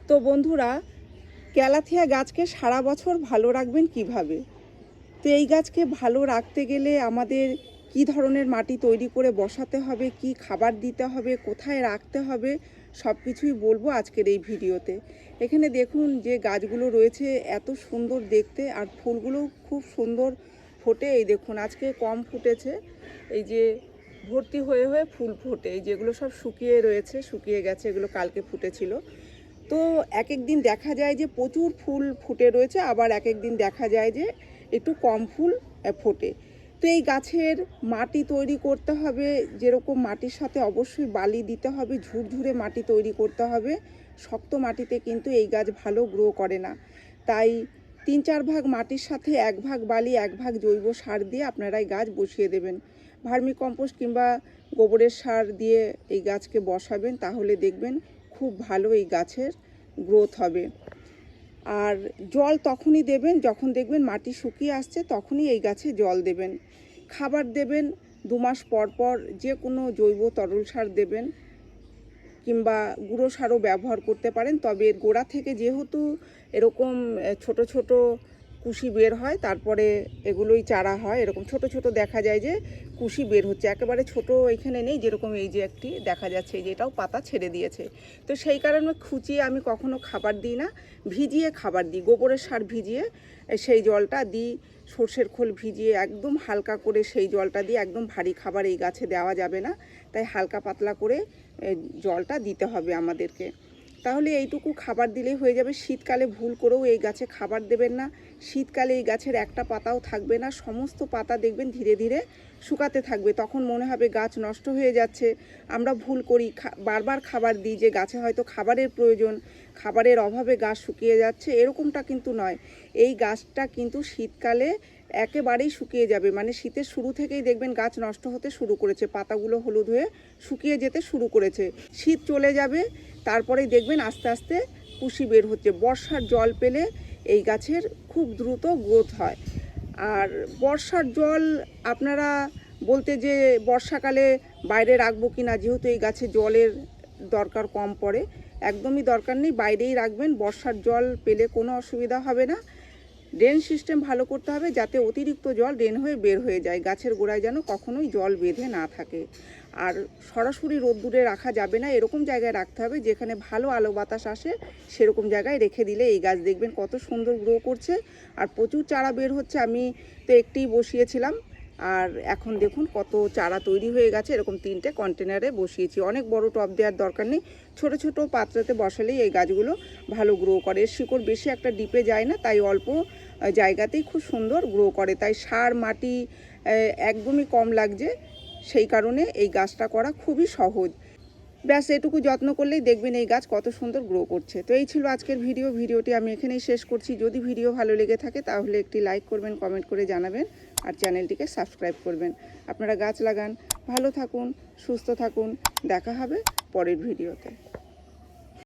তো বন্ধুরা, ক্যালাথিয়া গাছকে সারা বছর ভালো রাখবেন কিভাবে? তো এই গাছকে ভালো রাখতে গেলে আমাদের কি ধরনের মাটি তৈরি করে বসাতে হবে, কি খাবার দিতে হবে, কোথায় রাখতে হবে, সব কিছুই বলবো আজকের এই ভিডিওতে। এখানে দেখুন যে গাছগুলো রয়েছে এত সুন্দর দেখতে, আর ফুলগুলো খুব সুন্দর ফোটে। এই দেখুন আজকে কম ফুটেছে, এই যে ভর্তি হয়ে হয়ে ফুল ফোটে। এই যেগুলো সব শুকিয়ে রয়েছে, শুকিয়ে গেছে, এগুলো কালকে ফুটেছিল। তো এক এক দিন দেখা যায় যে প্রচুর ফুল ফুটে রয়েছে, আবার এক এক দিন দেখা যায় যে একটু কম ফুল ফোটে। তো এই গাছের মাটি তৈরি করতে হবে, যেরকম মাটির সাথে অবশ্যই বালি দিতে হবে, ঝুরঝুরে মাটি তৈরি করতে হবে। শক্ত মাটিতে কিন্তু এই গাছ ভালো গ্রো করে না। তাই 3-4 ভাগ মাটির সাথে 1 ভাগ বালি 1 ভাগ জৈব সার দিয়ে আপনারা এই গাছ বসিয়ে দেবেন। ভার্মি কম্পোস্ট কিংবা গোবরের সার দিয়ে এই গাছকে বসাবেন, তাহলে দেখবেন খুব ভালো এই গাছের গ্রোথ হবে। আর জল তখনই দেবেন যখন দেখবেন মাটি শুকিয়ে আসছে, তখনই এই গাছে জল দেবেন। খাবার দেবেন 2 মাস পর পর, যে কোনো জৈব তরল সার দেবেন কিংবা গুঁড়ো সারও ব্যবহার করতে পারেন। তবে এর গোড়া থেকে যেহেতু এরকম ছোট ছোট কুশি বের হয়, তারপরে এগুলোই চারা হয়, এরকম ছোট ছোট দেখা যায় যে কুশি বের হচ্ছে, একেবারে ছোট এখানে নেই, যেরকম এই যে একটি দেখা যাচ্ছে, এই যে এটাও পাতা ছেড়ে দিয়েছে। তো সেই কারণে খুঁচিয়ে আমি কখনো খাবার দিই না, ভিজিয়ে খাবার দিই, গোবরের সার ভিজিয়ে সেই জলটা দিই, সর্ষের খোল ভিজিয়ে একদম হালকা করে সেই জলটা দিয়ে। একদম ভারী খাবার এই গাছে দেওয়া যাবে না, তাই হালকা পাতলা করে জলটা দিতে হবে আমাদেরকে। তাহলে এইটুকু খাবার দিলেই হয়ে যাবে। শীতকালে ভুল করেও এই গাছে খাবার দেবেন না। শীতকালে এই গাছের একটা পাতাও থাকবে না, সমস্ত পাতা দেখবেন ধীরে ধীরে শুকাতে থাকবে, তখন মনে হবে গাছ নষ্ট হয়ে যাচ্ছে। আমরা ভুল করি, বারবার খাবার দিই, যে গাছে হয়তো খাবারের প্রয়োজন, খাবারের অভাবে গাছ শুকিয়ে যাচ্ছে, এরকমটা কিন্তু নয়। এই গাছটা কিন্তু শীতকালে একেবারেই শুকিয়ে যাবে, মানে শীতের শুরু থেকেই দেখবেন গাছ নষ্ট হতে শুরু করেছে, পাতাগুলো হলুদ হয়ে শুকিয়ে যেতে শুরু করেছে। শীত চলে যাবে, তারপরেই দেখবেন আস্তে আস্তে কুশি বের হচ্ছে। বর্ষার জল পেলে এই গাছের খুব দ্রুত গ্রোথ হয়। আর বর্ষার জল আপনারা বলতে যে বর্ষাকালে বাইরে রাখবো কি না, যেহেতু এই গাছে জলের দরকার কম পড়ে, একদমই দরকার নেই, বাইরেই রাখবেন। বর্ষার জল পেলে কোনো অসুবিধা হবে না। ড্রেন সিস্টেম ভালো করতে হবে, যাতে অতিরিক্ত জল ড্রেন হয়ে বের হয়ে যায়, গাছের গোড়ায় যেন কখনোই জল বেঁধে না থাকে। আর সরাসরি রোদ্দুরে রাখা যাবে না, এরকম জায়গায় রাখতে হবে যেখানে ভালো আলো বাতাস আসে, সেরকম জায়গায় রেখে দিলে এই গাছ দেখবেন কত সুন্দর গ্রো করছে, আর প্রচুর চারা বের হচ্ছে। আমি তো একটিই বসিয়েছিলাম, আর এখন দেখুন কত চারা তৈরি হয়ে গেছে। এরকম 3টে কন্টেনারে বসিয়েছি, অনেক বড় টব দেওয়ার দরকার নেই, ছোট ছোট পাত্রতে বসালেই এই গাছগুলো ভালো গ্রো করে। এর শিকড় বেশি একটা ডিপে যায় না, তাই অল্প জায়গাতেই খুব সুন্দর গ্রো করে। তাই সার মাটি একদমই কম লাগছে, সেই কারণে এই গাছটা করা খুবই সহজ। ব্যাস এটুকু যত্ন করলেই দেখবেন এই গাছ কত সুন্দর গ্রো করছে। তো এই ছিল আজকের ভিডিওটি আমি এখানেই শেষ করছি। যদি ভিডিও ভালো লেগে থাকে তাহলে একটি লাইক করবেন, কমেন্ট করে জানাবেন, আর চ্যানেলটিকে সাবস্ক্রাইব করবেন। আপনারা গাছ লাগান, ভালো থাকুন, সুস্থ থাকুন, দেখা হবে পরের ভিডিওতে।